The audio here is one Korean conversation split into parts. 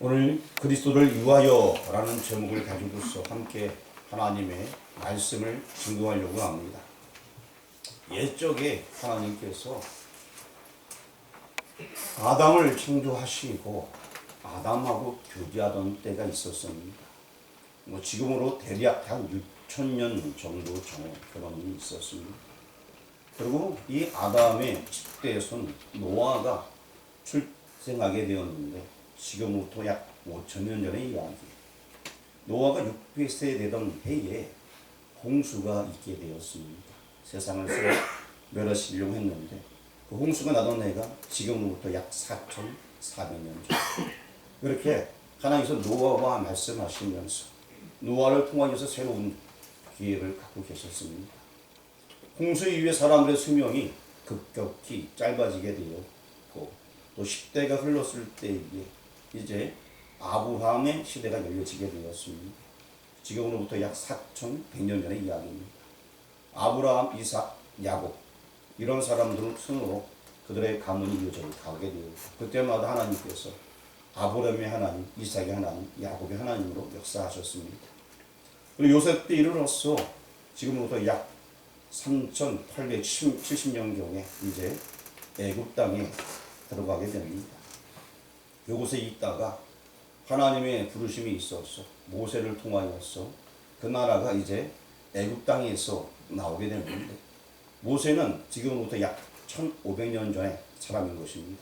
오늘 그리스도를 위하여 라는 제목을 가지고서 함께 하나님의 말씀을 증거하려고 합니다. 옛적에 하나님께서 아담을 창조하시고 아담하고 교제하던 때가 있었습니다. 지금으로 대략 한 6,000년 정도 그런 일이 있었습니다. 그리고 이 아담의 집대에선 노아가 출생하게 되었는데 지금부터 약 5,000년 전의 이야기. 노아가 600세 되던 해에 홍수가 있게 되었습니다. 세상을 새로 멸하시려고 했는데 그 홍수가 나던 해가 지금부터 약 4,400년 전. 그렇게 하나님께서 노아와 말씀하시면서 노아를 통하여서 새로운 기회를 갖고 계셨습니다. 홍수 이후에 사람들의 수명이 급격히 짧아지게 되었고 또 10대가 흘렀을 때에 이제 아브라함의 시대가 열려지게 되었습니다. 지금으로부터 약 4,100년 전의 이야기입니다. 아브라함, 이삭, 야곱 이런 사람들 순으로 그들의 가문이 이어져 가게 되었고 그때마다 하나님께서 아브라함의 하나님, 이삭의 하나님, 야곱의 하나님으로 역사하셨습니다. 그리고 요셉 때 이르러서 지금부터 약 3,870년경에 이제 애굽 땅에 들어가게 됩니다. 이곳에 있다가 하나님의 부르심이 있어서 모세를 통하여서 그 나라가 이제 애굽 땅에서 나오게 되는데 모세는 지금부터 약 1,500년 전에 사람인 것입니다.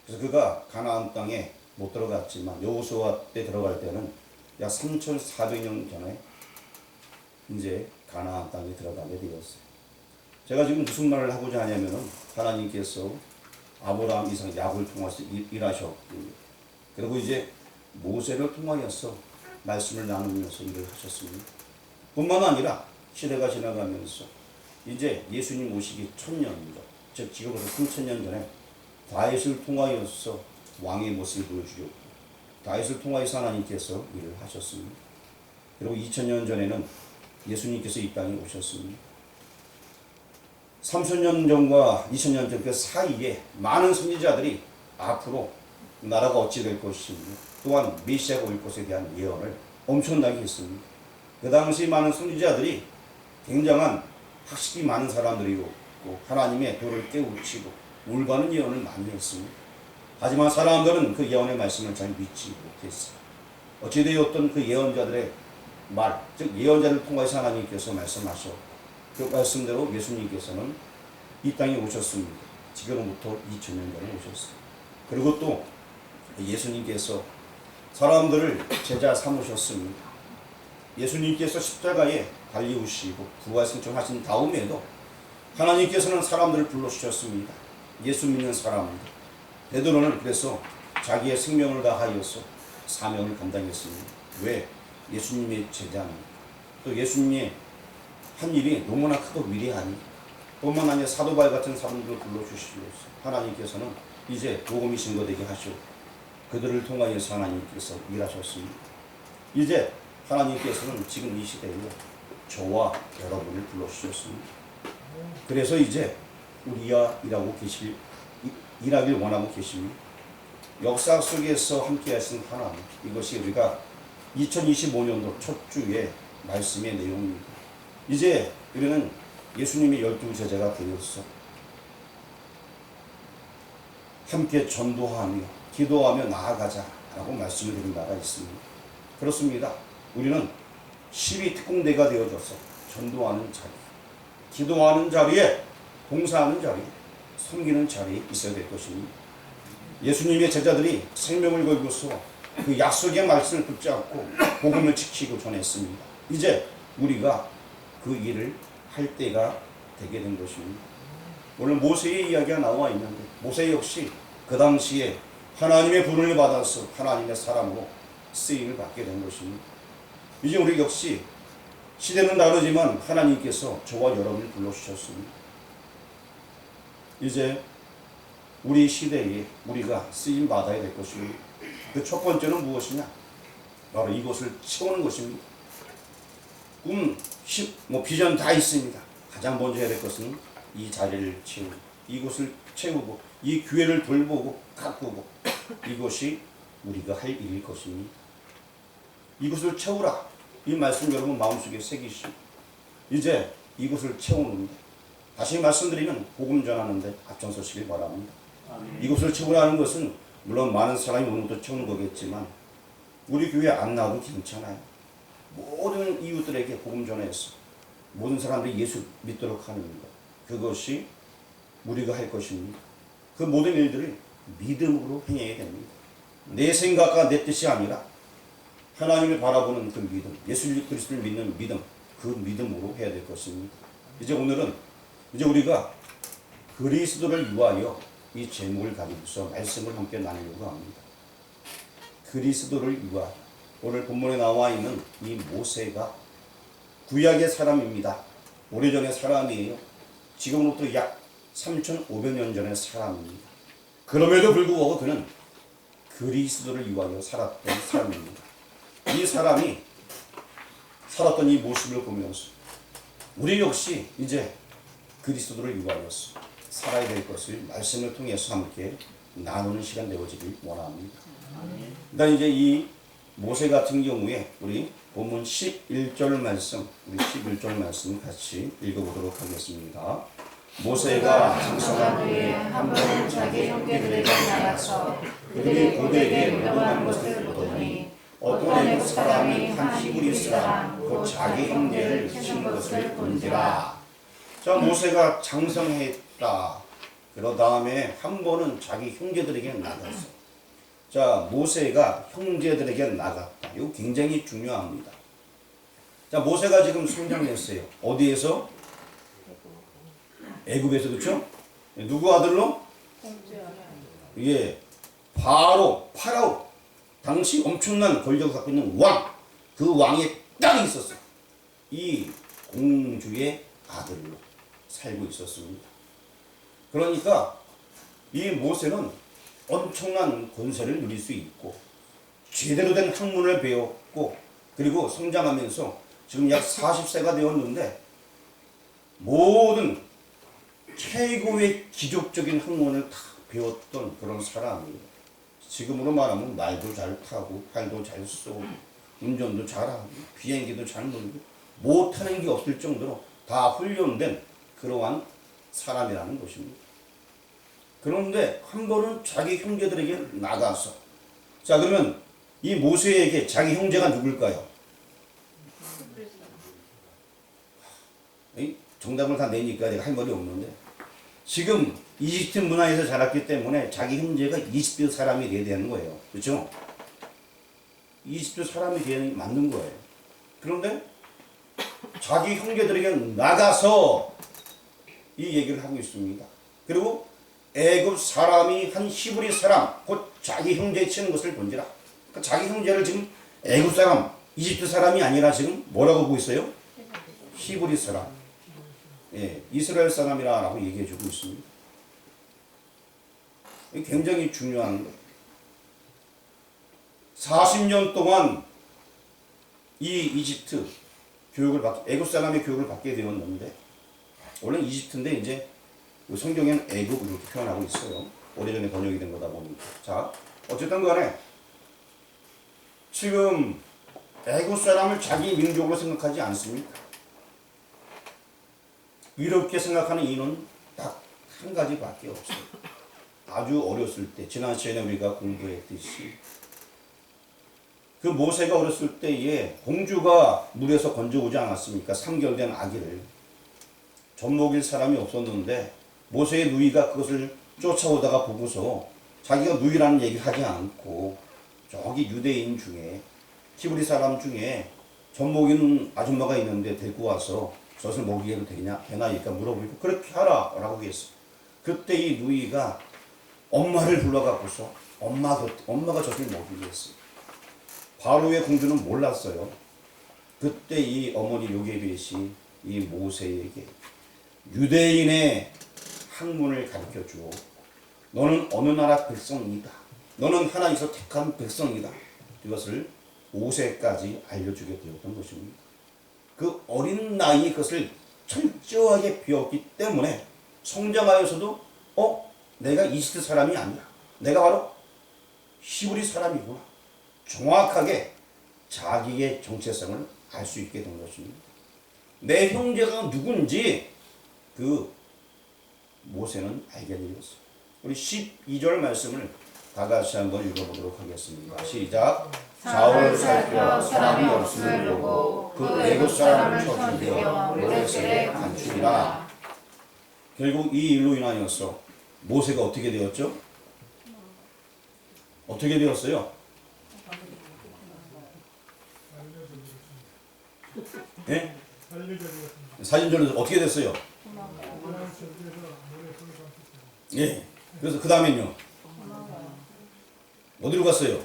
그래서 그가 가나안 땅에 못 들어갔지만 여호수아 때 들어갈 때는 약 3,400년 전에 이제 가나안 땅에 들어가게 되었어요. 제가 지금 무슨 말을 하고자 하냐면은 하나님께서 아브라함, 이삭, 야곱을 통해서 일하셨고 그리고 이제 모세를 통하여서 말씀을 나누면서 일을 하셨습니다. 뿐만 아니라 시대가 지나가면서 이제 예수님 오시기 1,000년 전, 즉 지금부터 3,000년 전에 다윗을 통하여서 왕의 모습을 보여주셨고 다윗을 통하여서 하나님께서 일을 하셨습니다. 그리고 2,000년 전에는 예수님께서 이 땅에 오셨습니다. 3,000년 전과 2,000년 전 그 사이에 많은 선지자들이 앞으로 나라가 어찌 될 것인지 또한 메시아가 올 것에 대한 예언을 엄청나게 했습니다. 그 당시 많은 선지자들이 굉장한 학식이 많은 사람들이고 하나님의 도를 깨우치고 올바른 예언을 많이 했습니다. 하지만 사람들은 그 예언의 말씀을 잘 믿지 못했어요. 어찌되었던 그 예언자들의 말, 즉 예언자를 통해서 하나님께서 말씀하셨고 그 말씀대로 예수님께서는 이 땅에 오셨습니다. 지금부터 2,000년 전에 오셨어요. 그리고 또 예수님께서 사람들을 제자 삼으셨습니다. 예수님께서 십자가에 달리우시고 부활승천하신 다음에도 하나님께서는 사람들을 불러주셨습니다. 예수 믿는 사람들. 베드로는 그래서 자기의 생명을 다하여서 사명을 감당했습니다. 왜? 예수님의 제자입니다. 또 예수님의 한 일이 너무나 크고 위대하니 뿐만 아니라 사도바울 같은 사람들을 불러주시고 하나님께서는 이제 복음이 증거되게 하시고 그들을 통하여서 하나님께서 일하셨습니다. 이제 하나님께서는 지금 이 시대에 저와 여러분을 불러주셨습니다. 그래서 이제 우리와 일하길 원하고 계십니다. 역사 속에서 함께 하신 하나님, 이것이 우리가 2025년도 첫 주의 말씀의 내용입니다. 이제 우리는 예수님의 12 제자가 되어서 함께 전도하며 기도하며 나아가자라고 말씀을 드린 바가 있습니다. 그렇습니다. 우리는 12특공대가 되어져서 전도하는 자리, 기도하는 자리에, 봉사하는 자리, 섬기는 자리에 있어야 될 것입니다. 예수님의 제자들이 생명을 걸고서 그 약속의 말씀을 붙잡고 복음을 지키고 전했습니다. 이제 우리가 그 일을 할 때가 되게 된 것입니다. 오늘 모세의 이야기가 나와 있는데 모세 역시 그 당시에 하나님의 부름을 받아서 하나님의 사람으로 쓰임을 받게 된 것입니다. 이제 우리 역시 시대는 다르지만 하나님께서 저와 여러분을 불러주셨습니다. 이제 우리 시대에 우리가 쓰임 받아야 될 것입니다. 그 첫 번째는 무엇이냐? 바로 이것을 채우는 것입니다. 비전 다 있습니다. 가장 먼저 해야 될 것은 이 자리를 채우고 이곳을 채우고 이 교회를 돌보고 가꾸고 이것이 우리가 할 일일 것입니다. 이것을 채우라. 이 말씀 여러분 마음속에 새기시고 이제 이것을 채우는데 다시 말씀드리면 복음 전하는데 앞장서시길 바랍니다. 이것을 채우라는 것은 물론 많은 사람이 오는 것도 채우는 거겠지만 우리 교회 안 나와도 괜찮아요. 모든 이웃들에게 복음 전해서 모든 사람들이 예수 믿도록 하는 것, 그것이 우리가 할 것입니다. 그 모든 일들을 믿음으로 행해야 됩니다. 내 생각과 내 뜻이 아니라 하나님을 바라보는 그 믿음, 예수 그리스도를 믿는 믿음, 그 믿음으로 해야 될 것입니다. 이제 오늘은 이제 우리가 그리스도를 위하여 이 제목을 가지고서 말씀을 함께 나누려고 합니다. 그리스도를 위하여. 오늘 본문에 나와 있는 이 모세가 구약의 사람입니다. 오래전의 사람이에요. 지금으로부터 약 3,500년 전의 사람입니다. 그럼에도 불구하고 그는 그리스도를 위하여 살았던 사람입니다. 이 사람이 살았던 이 모습을 보면서 우리 역시 이제 그리스도를 위하여서 살아야 될 것을 말씀을 통해서 함께 나누는 시간 되어지길 원합니다. 일단 이제 이 모세 같은 경우에 우리 본문 11절 말씀, 우리 11절 말씀 같이 읽어보도록 하겠습니다. 모세가 장성한 후에 한 번 자기 형제들에게 나가서 그들이 고대에게 물러간 것을 보더니 어떤 애국 사람이 한 히브리 사람 곧 자기 형제를 친 것을 본지라. 자, 모세가 장성했다. 그러 다음에 한 번은 자기 형제들에게 나갔어. 자, 모세가 형제들에게 나갔다. 이거 굉장히 중요합니다. 자, 모세가 지금 성장했어요. 어디에서? 애굽에서. 그렇죠? 누구 아들로? 예, 파라오. 당시 엄청난 권력을 갖고 있는 왕, 그 왕의 딸이 있었어. 이 공주의 아들로 살고 있었습니다. 그러니까 이 모세는 엄청난 권세를 누릴 수 있고 제대로 된 학문을 배웠고 그리고 성장하면서 지금 약 40세가 되었는데 모든 최고의 기족적인 학문을 다 배웠던 그런 사람이에요. 지금으로 말하면 말도 잘 타고 팔도 잘 쏘고 운전도 잘하고 비행기도 잘 놀고 못하는 게 없을 정도로 다 훈련된 그러한 사람이라는 것입니다. 그런데 한 번은 자기 형제들에게 나가서 자 그러면 이 모세에게 자기 형제가 누굴까요? 정답을 다 내니까 내가 할 말이 없는데 지금 이집트 문화에서 자랐기 때문에 자기 형제가 이집트 사람이 돼야 되는 거예요. 그렇죠? 이집트 사람이 되는 맞는 거예요. 그런데 자기 형제들에게 나가서 이 얘기를 하고 있습니다. 그리고 애굽 사람이 한 히브리 사람 곧 자기 형제 치는 것을 본지라. 그러니까 자기 형제를 지금 애굽 사람, 이집트 사람이 아니라 지금 뭐라고 보고 있어요? 히브리 사람. 예, 이스라엘 사람이라고 얘기해 주고 있습니다. 굉장히 중요한 거예요. 40년 동안 이 이집트 애굽 사람의 교육을 받게 되었는데 원래 이집트인데 이제 성경에는 애굽 이렇게 표현하고 있어요. 오래전에 번역이 된 거다 보니까. 자, 어쨌든 간에 지금 애굽 사람을 자기 민족으로 생각하지 않습니까? 이렇게 생각하는 이유는 딱 한 가지밖에 없어요. 아주 어렸을 때, 지난 시간에 우리가 공부했듯이 그 모세가 어렸을 때에 공주가 물에서 건져오지 않았습니까? 3개월 된 아기를. 젖 먹일 사람이 없었는데 모세의 누이가 그것을 쫓아오다가 보고서 자기가 누이라는 얘기를 하지 않고 저기 유대인 중에 히브리 사람 중에 젖 먹이는 아줌마가 있는데 데리고 와서 젖을 먹이게도 되나니까 물어보고 그렇게 하라 라고 했어. 그때 이 누이가 엄마를 불러갖고서 엄마가 젖을 먹이게 했어요. 바로의 공주는 몰랐어요. 그때 이 어머니 요게벳이 이 모세에게 유대인의 학문을 가르쳐 주어 너는 어느 나라 백성이다. 너는 하나님께서 택한 백성이다. 이것을 5세까지 알려주게 되었던 것입니다. 그 어린 나이에 그것을 철저하게 배웠기 때문에 성장하여서도 내가 이집트 사람이 아니야. 내가 바로 히브리 사람이구나. 정확하게 자기의 정체성을 알 수 있게 된 것입니다. 내 형제가 누군지 그 모세는 알게 되었어요. 우리 12절 말씀을 다 같이 한번 읽어보도록 하겠습니다. 시작. 사울을 살펴 사람이 없음을 보고 그 애굽 사람을 쳐 죽여 모레셀에 감추니라. 결국 이 일로 인하여서 모세가 어떻게 되었죠? 어떻게 되었어요? 예? 사진전에서 어떻게 됐어요? 예. 그래서 그 다음엔요. 어디로 갔어요?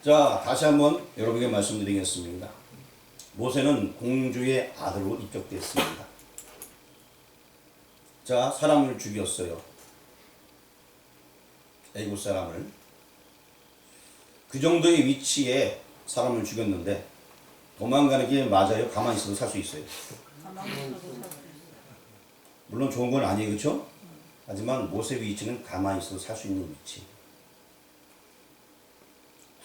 자, 다시 한번 여러분에게 말씀드리겠습니다. 모세는 공주의 아들로 입적됐습니다. 자, 사람을 죽였어요. 애굽 사람을. 그 정도의 위치에 사람을 죽였는데 도망가는 게 맞아요? 가만히 있어도 살 수 있어요? 물론 좋은 건 아니에요. 그렇죠? 하지만 모세 위치는 가만히 있어도 살 수 있는 위치.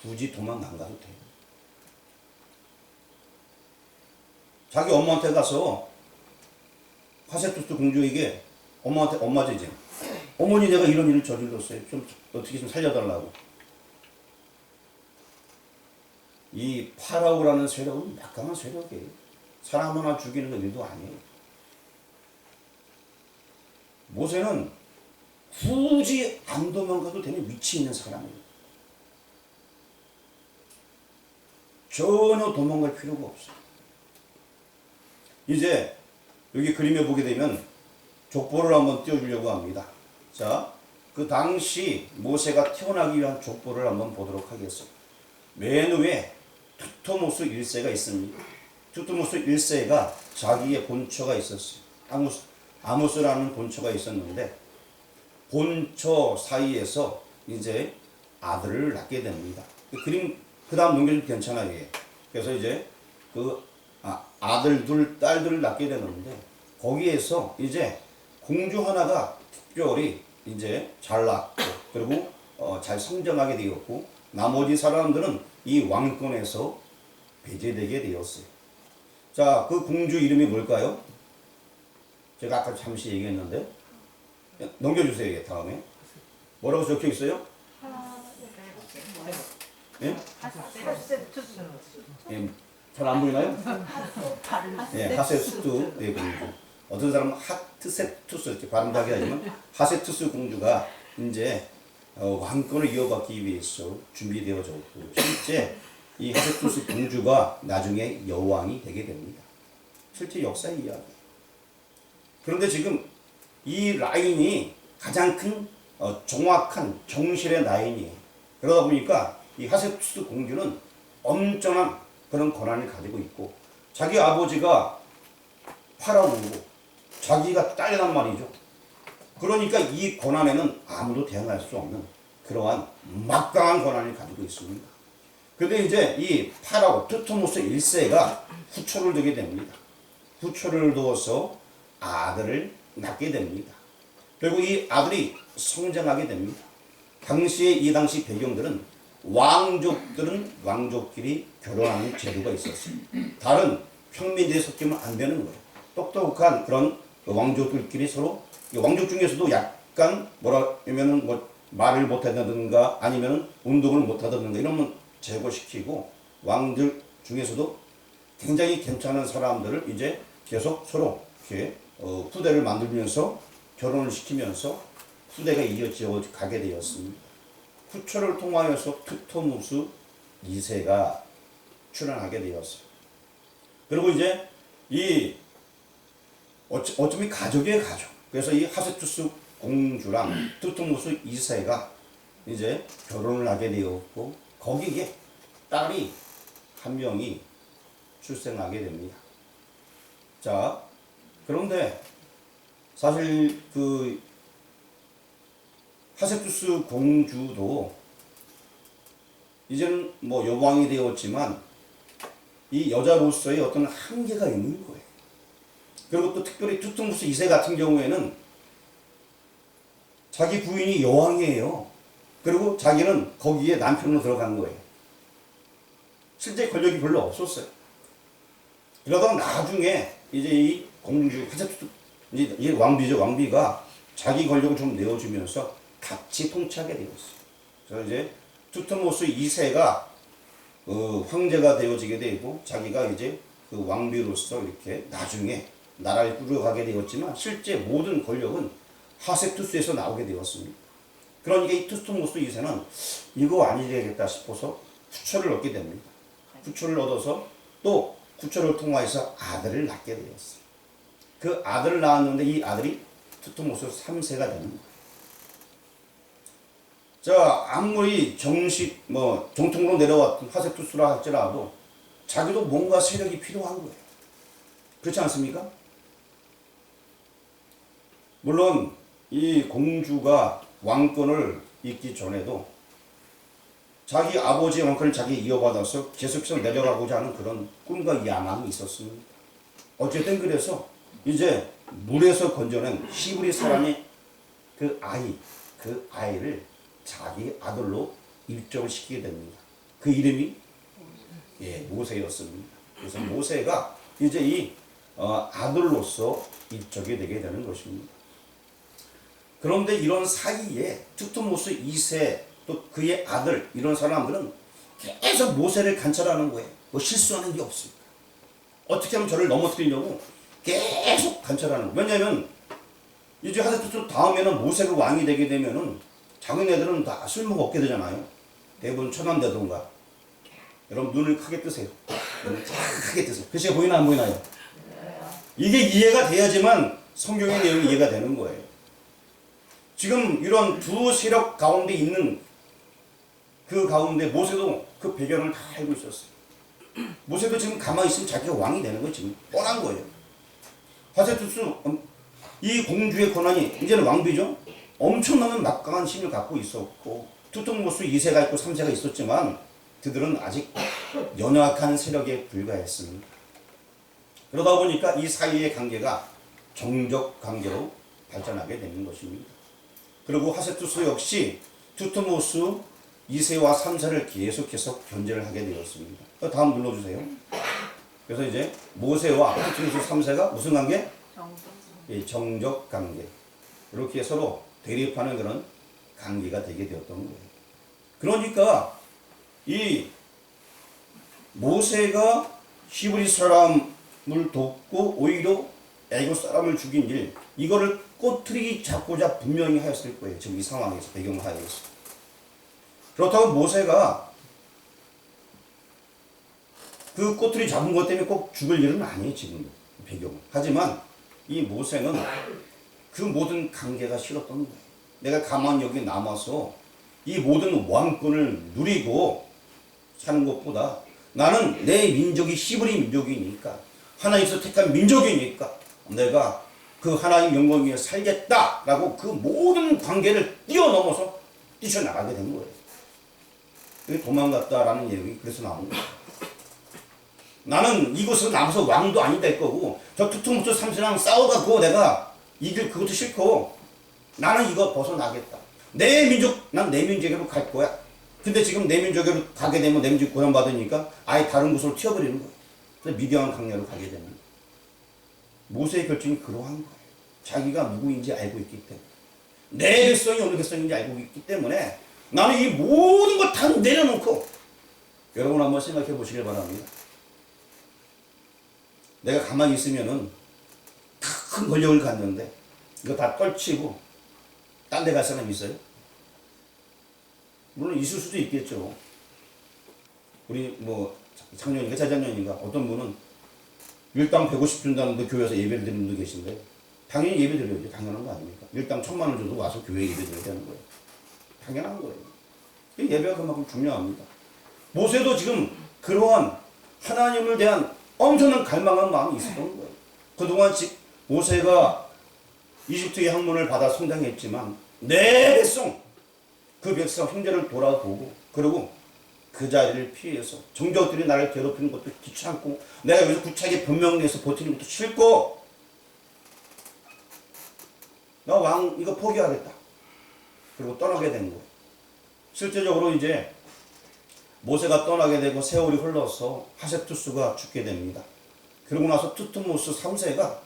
굳이 도망 안 가도 돼요. 자기 엄마한테 가서 하세투스 공주에게 엄마한테 이제 어머니 내가 이런 일을 저질렀어요. 좀 어떻게 좀 살려달라고. 이 파라오라는 세력은 막강한 세력이에요. 사람 하나 죽이는 일도 아니에요. 모세는 굳이 안 도망가도 되는 위치에 있는 사람이에요. 전혀 도망갈 필요가 없어요. 이제 여기 그림에 보게 되면 족보를 한번 띄워주려고 합니다. 자, 그 당시 모세가 태어나기 위한 족보를 한번 보도록 하겠습니다. 맨 위에 투토모스 1세가 있습니다. 투토모스 1세가 자기의 본처가 있었어요. 아모스라는 본처가 있었는데 본처 사이에서 이제 아들을 낳게 됩니다. 그림 그 다음 넘겨도 괜찮아요. 이게. 그래서 이제 그 아들 둘 딸들을 낳게 되는데 거기에서 이제 공주 하나가 특별히 이제 잘 낳고 그리고 잘 성장하게 되었고 나머지 사람들은 이 왕권에서 배제되게 되었어요. 자, 그 공주 이름이 뭘까요? 제가 아까 잠시 얘기했는데 넘겨주세요. 이게 다음에 뭐라고 적혀 있어요? 예? 예, 잘 안 보이나요? 예, 하세투스 네, 공주. 어떤 사람은 하트세투스 이렇게 발음하게 하지만 하세투스 공주가 이제 왕권을 이어받기 위해서 준비되어졌고 실제 이 하세투스 공주가 나중에 여왕이 되게 됩니다. 실제 역사의 이야기. 그런데 지금 이 라인이 가장 큰 정확한 정실의 라인이에요. 그러다 보니까 이 하세투스 공주는 엄청난 그런 권한을 가지고 있고 자기 아버지가 파라오고 자기가 딸이란 말이죠. 그러니까 이 권한에는 아무도 대항할 수 없는 그러한 막강한 권한을 가지고 있습니다. 그런데 이제 이 파라오 투토모스 1세가 후초를 두게 됩니다. 후초를 두어서 아들을 낳게 됩니다. 그리고 이 아들이 성장하게 됩니다. 이 당시 배경들은 왕족끼리 결혼하는 제도가 있었어요. 다른 평민들이 섞이면 안 되는 거예요. 똑똑한 그런 왕족들끼리 서로 왕족 중에서도 약간 뭐라면은 뭐 말을 못한다든가 아니면 운동을 못하다든가 이러면 제거시키고 왕들 중에서도 굉장히 괜찮은 사람들을 이제 계속 서로 이렇게 후대를 만들면서 결혼을 시키면서 후대가 이어져 가게 되었습니다. 후초를 통하여서 투토무스 2세가 출현하게 되었어요. 그리고 이제 이 어쩌면 가족의 가족. 그래서 이 하세투스 공주랑 투토무스 2세가 이제 결혼을 하게 되었고 거기에 딸이 한 명이 출생하게 됩니다. 자, 그런데 사실 그 하세투스 공주도 이제는 뭐 여왕이 되었지만 이 여자로서의 어떤 한계가 있는 거예요. 그리고 또 특별히 투토무스 2세 같은 경우에는 자기 부인이 여왕이에요. 그리고 자기는 거기에 남편으로 들어간 거예요. 실제 권력이 별로 없었어요. 그러다가 나중에 이제 이 공주 하세투스 이제 왕비죠. 왕비가 자기 권력을 좀 내어주면서 같이 통치하게 되었어요. 그래서 이제 투트모스 2세가 황제가 되어지게 되고 자기가 이제 그 왕비로서 이렇게 나중에 나라를 꾸려가게 되었지만 실제 모든 권력은 하세투스에서 나오게 되었습니다. 그러니까 이 투트모스 2세는 이거 아니되겠다 싶어서 후처를 얻게 됩니다. 후처를 얻어서 또 후처를 통하여서 아들을 낳게 되었어요. 그 아들을 낳았는데 이 아들이 투트모스 3세가 됩니다. 자, 아무리 정통으로 내려왔던 하세투스라 할지라도 자기도 뭔가 세력이 필요한 거예요. 그렇지 않습니까? 물론 이 공주가 왕권을 잇기 전에도 자기 아버지의 왕권을 자기 이어받아서 계속해서 내려가고자 하는 그런 꿈과 야망이 있었습니다. 어쨌든 그래서 이제 물에서 건져낸 히브리 사람이 그 아이를 자기 아들로 입적을 시키게 됩니다. 그 이름이 모세였습니다. 그래서 모세가 이제 이 아들로서 입적이 되게 되는 것입니다. 그런데 이런 사이에 투트모스 2세 또 그의 아들 이런 사람들은 계속 모세를 관찰하는 거예요. 뭐 실수하는 게 없습니다. 어떻게 하면 저를 넘어뜨리려고 계속 관찰하는 거예요. 왜냐하면 이제 하세투스 다음에는 모세가 왕이 되게 되면은 자기네들은 다 쓸모가 없게 되잖아요. 대부분 처남되던가. 여러분 눈을 크게 뜨세요. 눈을 크게 뜨세요. 글씨가 보이나 안 보이나요? 이게 이해가 돼야지만 성경의 내용이 이해가 되는 거예요. 지금 이런 두 세력 가운데 있는 그 가운데 모세도 그 배경을 다 알고 있었어요. 모세도 지금 가만히 있으면 자기가 왕이 되는 거예요. 지금 뻔한 거예요. 하세투스 이 공주의 권한이 이제는 왕비죠. 엄청나는 막강한 힘을 갖고 있었고 투트모스 2세가 있고 3세가 있었지만 그들은 아직 연약한 세력에 불과했습니다. 그러다 보니까 이 사이의 관계가 정적 관계로 발전하게 되는 것입니다. 그리고 하세투스 역시 투트모스 2세와 3세를 계속해서 견제를 하게 되었습니다. 다음 눌러주세요. 그래서 이제 모세와 투트모스 3세가 무슨 관계? 정적 관계. 이렇게 서로 대립하는 그런 관계가 되게 되었던 거예요. 그러니까 이 모세가 히브리 사람을 돕고 오히려 애굽 사람을 죽인 일, 이거를 꼬투리 잡고자 분명히 하였을 거예요. 지금 이 상황에서 배경하에서. 그렇다고 모세가 그 꼬투리 잡은 것 때문에 꼭 죽을 일은 아니에요. 지금 배경은. 하지만 이 모세는 그 모든 관계가 싫었던 거예요. 내가 가만히 여기 남아서 이 모든 왕권을 누리고 사는 것보다 나는 내 민족이 히브리 민족이니까 하나님께서 택한 민족이니까 내가 그 하나님 영광 위에 살겠다라고 그 모든 관계를 뛰어넘어서 뛰쳐나가게 된 거예요. 그게 도망갔다라는 내용이 그래서 나오는 거예요. 나는 이곳에서 남아서 왕도 아니 될 거고 저 투트모스 3세랑 싸워갖고 내가 이길 그것도 싫고 나는 이거 벗어나겠다. 내 민족, 난 내 민족으로 갈 거야. 근데 지금 내 민족으로 가게 되면 내 민족 구원받으니까 아예 다른 곳으로 튀어버리는 거예요. 그래서 미디안 강야로 가게 되는 거예요. 모세의 결정이 그러한 거예요. 자기가 누구인지 알고 있기 때문에. 내 백성이 어느 백성인지 알고 있기 때문에 나는 이 모든 걸 다 내려놓고 여러분 한번 생각해 보시길 바랍니다. 내가 가만히 있으면은 큰 권력을 갖는데 이거 다 떨치고 딴 데 갈 사람이 있어요? 물론 있을 수도 있겠죠. 우리 뭐 작년인가 재작년인가 어떤 분은 일당 150 준다는데 교회에서 예배를 드리는 분도 계신데 당연히 예배 드려야죠. 당연한 거 아닙니까? 일당 1000만 원 줘도 와서 교회 예배 드려야 되는 거예요. 당연한 거예요. 예배가 그만큼 중요합니다. 모세도 지금 그러한 하나님을 대한 엄청난 갈망한 마음이 있었던 거예요. 그동안 모세가 이집트의 학문을 받아 성장했지만 내 백성, 그 백성 형제를 돌아보고 그리고 그 자리를 피해서 정적들이 나를 괴롭히는 것도 귀찮고 내가 여기서 구차하게 변명내서 버티는 것도 싫고 나 왕 이거 포기하겠다. 그리고 떠나게 된 거예요. 실제적으로 이제 모세가 떠나게 되고 세월이 흘러서 하셉투스가 죽게 됩니다. 그러고 나서 투트모스 3세가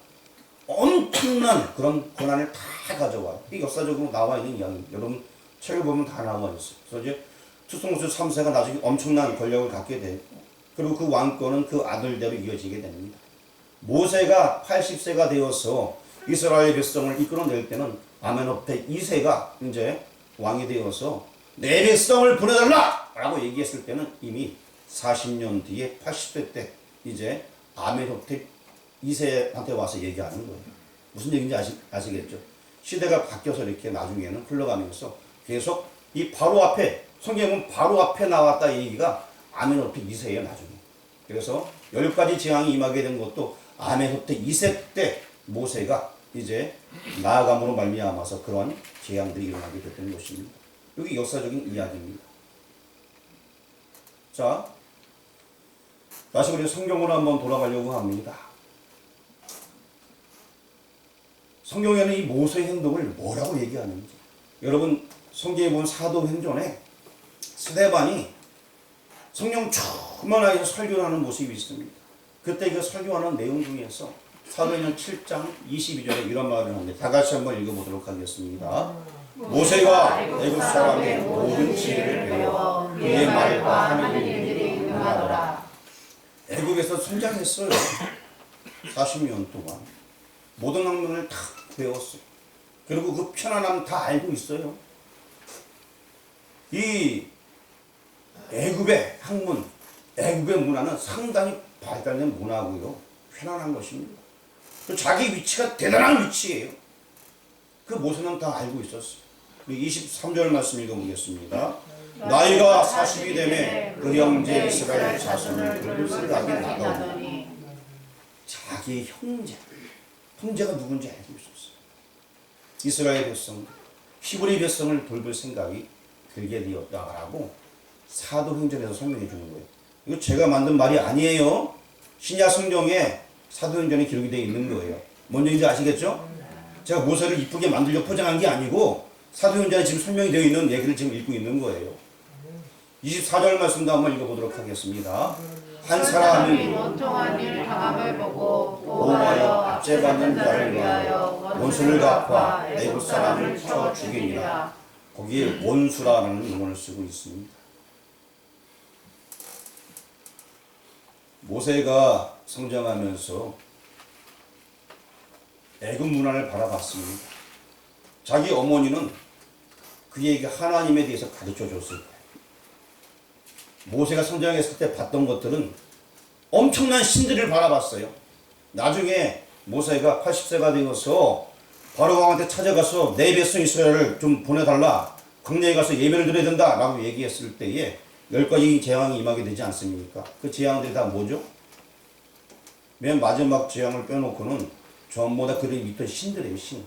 엄청난 그런 권한을 다 가져와요. 이 역사적으로 나와 있는 이야기입니다. 여러분 책을 보면 다 나와 있어요. 그래서 이제 투트모스 3세가 나중에 엄청난 권력을 갖게 되고, 그리고 그 왕권은 그 아들대로 이어지게 됩니다. 모세가 80세가 되어서 이스라엘 백성을 이끌어낼 때는 아멘호테 2세가 이제 왕이 되어서 내 백성을 보내달라! 라고 얘기했을 때는 이미 40년 뒤에 80세 때 이제 아멘호테 2세한테 와서 얘기하는 거예요. 무슨 얘기인지 아시겠죠? 시대가 바뀌어서 이렇게 나중에는 흘러가면서 계속 이 바로 앞에, 성경에 보면 바로 앞에 나왔다 이 얘기가 아멘호테 2세예요, 나중에. 그래서 10가지 재앙이 임하게 된 것도 아멘호테 2세 때 모세가 이제 나아감으로 말미암아서 그런 재앙들이 일어나게 됐던 것입니다. 여기 역사적인 이야기입니다. 자, 다시 우리 성경으로 한번 돌아가려고 합니다. 성경에는 이 모세의 행동을 뭐라고 얘기하는지. 여러분 성경에 보면 사도행전에 스데반이 성령 충만하게 설교하는 모습이 있습니다. 그때 그 설교하는 내용 중에서 사도행전 7장 22절에 이런 말을 하는데 다 같이 한번 읽어보도록 하겠습니다. 모세가 애굽 사람의 모든 지혜를 배워 그의 말과 하는 일들이 응하더라. 애굽에서 성장했어요. 40년 동안 모든 학문을 다 배웠어요. 그리고 그 편안함 다 알고 있어요. 이 애굽의 학문, 애굽의 문화는 상당히 발달된 문화고요. 편안한 것입니다. 자기 위치가 대단한 위치예요. 그 모세는 다 알고 있었어요. 23절 말씀 읽어보겠습니다. 나이가 40이 되매 그 형제 이스라엘 자손을 돌볼 생각이 나더니, 자기 형제가 누군지 알고 있었어요. 이스라엘 백성, 히브리 백성을 돌볼 생각이 들게 되었다라고 사도행전에서 설명해 주는 거예요. 이거 제가 만든 말이 아니에요. 신약 성경에 사도행전에 기록이 되어 있는 거예요. 뭔 얘기인지 아시겠죠? 제가 모세를 이쁘게 만들려 포장한 게 아니고 사도행전에 지금 설명이 되어 있는 얘기를 지금 읽고 있는 거예요. 24절 말씀도 한번 읽어보도록 하겠습니다. 한 사람이 원통한 일 당함을 보고 보호하여 압제받는 자를 위하여 원수를 갚아 애굽 사람을 쳐 죽이니라. 거기에 원수라는 용어를 쓰고 있습니다. 모세가 성장하면서 애굽 문화를 바라봤습니다. 자기 어머니는 그에게 하나님에 대해서 가르쳐 줬을 거예요. 모세가 성장했을 때 봤던 것들은 엄청난 신들을 바라봤어요. 나중에 모세가 80세가 되어서 바로 왕한테 찾아가서 내 백성 이스라엘을 좀 보내달라, 광야에 가서 예배를 드려야 된다 라고 얘기했을 때에 10가지 재앙이 임하게 되지 않습니까? 그 재앙들이 다 뭐죠? 맨 마지막 재앙을 빼놓고는 전부 다 그들이 믿던 신들이에요. 신.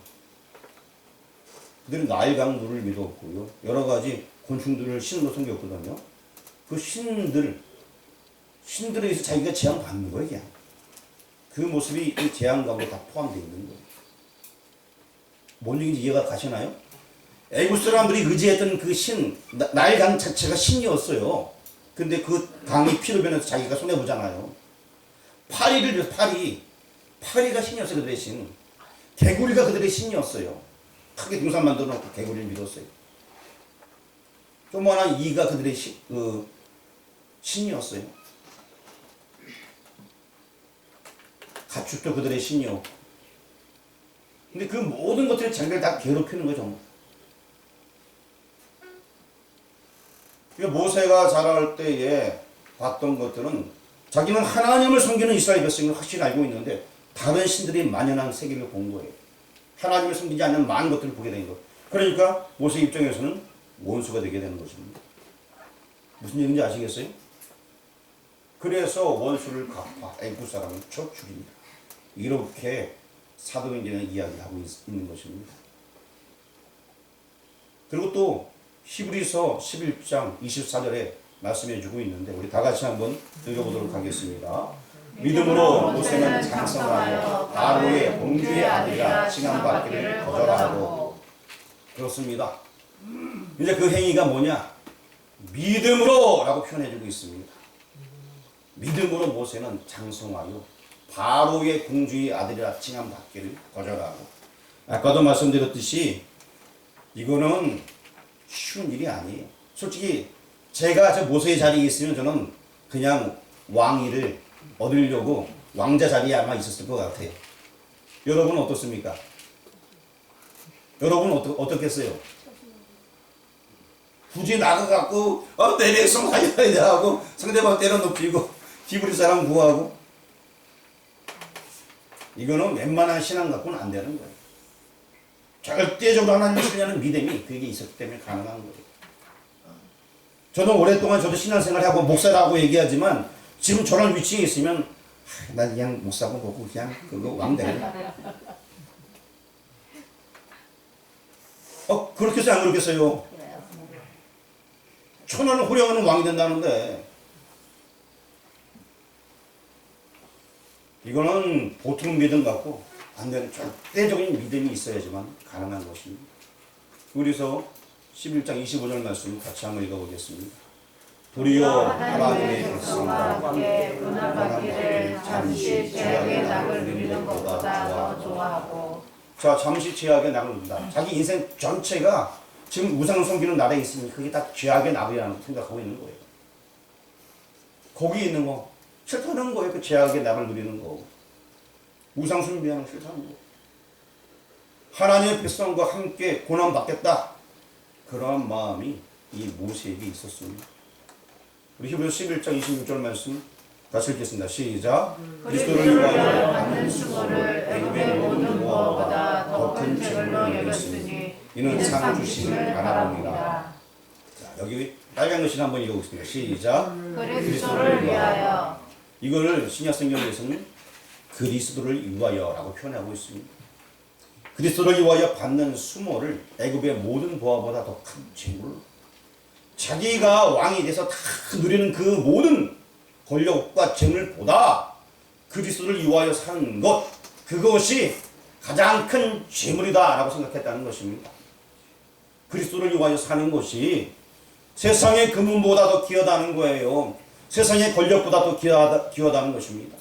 그들은 나일강물을 믿었고요. 여러 가지 곤충들을 신으로 섬겼거든요. 그 신들에 의해서 자기가 재앙 받는 거예요. 그냥. 그 모습이 이 재앙 가운데 다 포함되어 있는 거예요. 뭔 얘기인지 이해가 가시나요? 애굽 사람들이 의지했던 그 신, 나일강 자체가 신이었어요. 근데 그 강이 피로 변해서 자기가 손해보잖아요. 파리가 신이었어요. 그들의 신. 개구리가 그들의 신이었어요. 크게 등산 만들어 놓고 개구리를 믿었어요. 조그만한 이가 그들의 신이었어요. 가축도 그들의 신이었고. 근데 그 모든 것들이 자기를 다 괴롭히는 거죠. 모세가 자랄 때에 봤던 것들은 자기는 하나님을 섬기는 이스라엘 백성을 확실히 알고 있는데 다른 신들이 만연한 세계를 본 거예요. 하나님을 섬기지 않는 많은 것들을 보게 된 거예요. 그러니까 모세 입장에서는 원수가 되게 되는 것입니다. 무슨 얘기인지 아시겠어요? 그래서 원수를 갚아 애굽 사람을 쳐 죽입니다. 이렇게 사도행전에 이야기하고 있는 것입니다. 그리고 또 히브리서 11장 24절에 말씀해 주고 있는데 우리 다 같이 한번 읽어보도록 하겠습니다. 믿음으로 모세는 장성하여 바로의 공주의 아들이라 칭함받기를 거절하고. 그렇습니다. 이제 그 행위가 뭐냐? 믿음으로 라고 표현해주고 있습니다. 믿음으로 모세는 장성하여 바로의 공주의 아들이라 칭함받기를 거절하고, 아까도 말씀드렸듯이 이거는 쉬운 일이 아니에요. 솔직히 제가 저 모세의 자리에 있으면 저는 그냥 왕위를 얻으려고 왕자 자리에 아마 있었을 것 같아요. 여러분은 어떻습니까? 여러분은 어떻겠어요? 굳이 나가갖고 내 백성 살려야 하고 상대방 때려눕히고 히브리 사람 구하고, 이거는 웬만한 신앙 갖고는 안 되는 거예요. 절대적으로 하나님을 신뢰하는 믿음이 그게 있었기 때문에 가능한 거예요. 저는 오랫동안 저도 신앙생활하고 목사라고 얘기하지만 지금 저런 위치에 있으면 난 그냥 목사고 보고 그냥 그거 왕 되네. 그렇겠어요? 안 그렇겠어요? 천하를 호령하는 왕이 된다는데, 이거는 보통 믿음 갖고 안 되는 절대적인 믿음이 있어야지만 가능한 것입니다. 그래서 11장 25절 말씀 같이 한번 읽어보겠습니다. 도리어 하나님의 백성과 함께 고난받기를 잠시 죄악의 낙을 누리는 것보다 더 좋아하고. 자, 잠시 죄악의 낙을 누린다. 자기 인생 전체가 지금 우상 섬기는 나라에 있으니 그게 다 죄악의 낙이라는 생각하고 있는 거예요. 거기 있는 거 싫다는 거예요. 그 죄악의 낙을 누리는 거, 우상 숭배하는 거 싫다는 거. 하나님의 백성과 함께 고난받겠다, 그러한 마음이 이 모세에게 있었습니다. 우리 히브리서 11장 26절 말씀 같이 읽겠습니다. 시작. 그리스도를 위하여 받는 수고를 애굽의 모든 무엇보다 더 큰 책임을 여겼으니 이는 상 주심을 바라봅니다. 자, 여기 빨간 글씨 한번 읽어보겠습니다. 시작. 그리스도를 위하여. 이거를 신약성경에서는 그리스도를 위하여라고 표현하고 있습니다. 그리스도를 위하여 받는 수모를 애굽의 모든 보화보다 더 큰 재물로, 자기가 왕이 돼서 다 누리는 그 모든 권력과 재물보다 그리스도를 위하여 사는 것, 그것이 가장 큰 재물이다라고 생각했다는 것입니다. 그리스도를 위하여 사는 것이 세상의 금은보다 더 귀하다는 거예요. 세상의 권력보다 더 귀하다는 것입니다.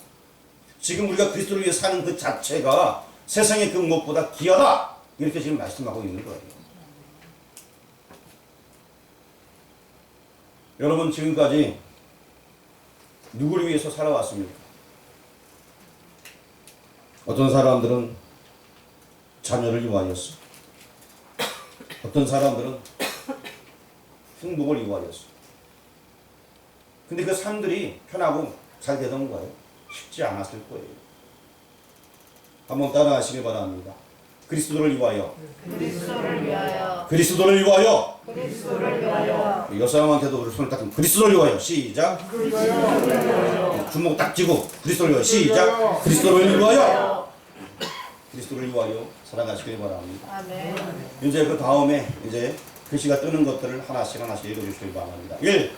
지금 우리가 그리스도를 위해 사는 그 자체가 세상의 그 무엇보다 귀하다, 이렇게 지금 말씀하고 있는 거예요. 여러분, 지금까지 누구를 위해서 살아왔습니까? 어떤 사람들은 자녀를 위하였어. 어떤 사람들은 행복을 위하였어. 근데 그 삶들이 편하고 잘 되던 거예요? 쉽지 않았을 거예요. 한번 따라하시길 바랍니다. 그리스도를 위하여. 그리스도를 위하여. 그리스도를 위하여. 그리스도를 위하여. 옆 사람한테도 손을 딱 들면 그리스도를 위하여. 시작. 주먹 딱 쥐고 그리스도를 위하여. 시작. 그리스도를 위하여. 그리스도를 위하여 살아가시길 바랍니다. 아멘. 이제 그 다음에 이제 글씨가 뜨는 것들을 하나씩 읽어주시길 바랍니다. 1.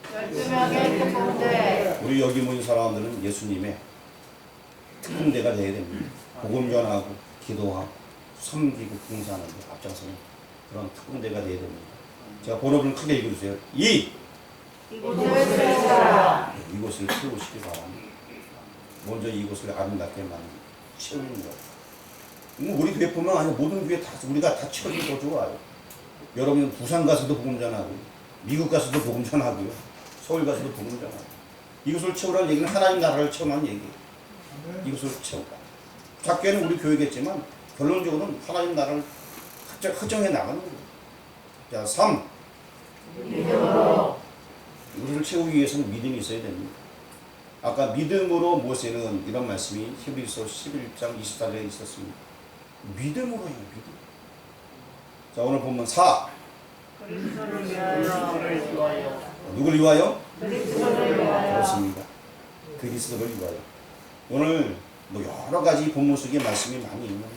12명의 특공대. 우리 여기 모인 사람들은 예수님의 특공대가 되어야 됩니다. 복음 전하고 기도하고 섬기고 봉사하는 데 앞장서는 그런 특공대가 되어야 됩니다. 제가 번호를 크게 읽어주세요. 2. 이곳을 채우라. 이곳을 채우시기 바랍니다. 먼저 이곳을 아름답게 채우는 것. 우리 교회뿐만 아니라 모든 교회 다 우리가 다 채워지면 더 좋아요. 여러분 부산 가서도 복음 전하고, 미국 가서도 복음 전하고요, 서울 가서도 복음 전하고. 이곳을 채우라는 얘기는 하나님 나라를 채우라는 얘기예요. 이곳을 채우라. 작게는 우리 교회겠지만 결론적으로는 하나님 나라를 허정해 나가는 거예요. 자, 3. 믿음으로. 이것을 채우기 위해서는 믿음이 있어야 됩니다. 아까 믿음으로 모세는 이런 말씀이 히브리서 11장 24절에 있었습니다. 믿음으로요, 믿음. 자, 오늘 본문 4. 그리스도를 위하여. 누구를 위하여? 그리스도를 위하여. 그렇습니다. 그리스도를 위하여. 오늘 뭐 여러 가지 본문 속에 말씀이 많이 있는데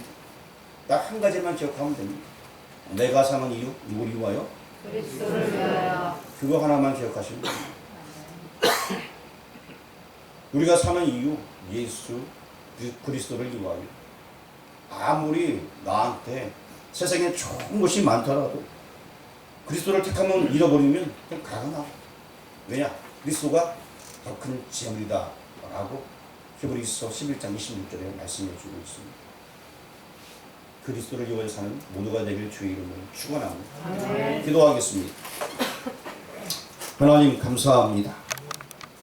딱 한 가지만 기억하면 됩니다. 내가 사는 이유, 누구를 위하여? 그리스도를 위하여. 그거 하나만 기억하시면 됩니다. 우리가 사는 이유, 예수 그리스도를 위하여. 아무리 나한테 세상에 좋은 것이 많더라도 그리스도를 택하면 잃어버리면 그냥 가가 나와. 왜냐? 그리스도가 더 큰 재물이다 라고 히브리서 11장 26절에 말씀해 주고 있습니다. 그리스도를 위하여 사는 모두가 되길 주의 이름으로 축원합니다. 기도하겠습니다. 하나님 감사합니다.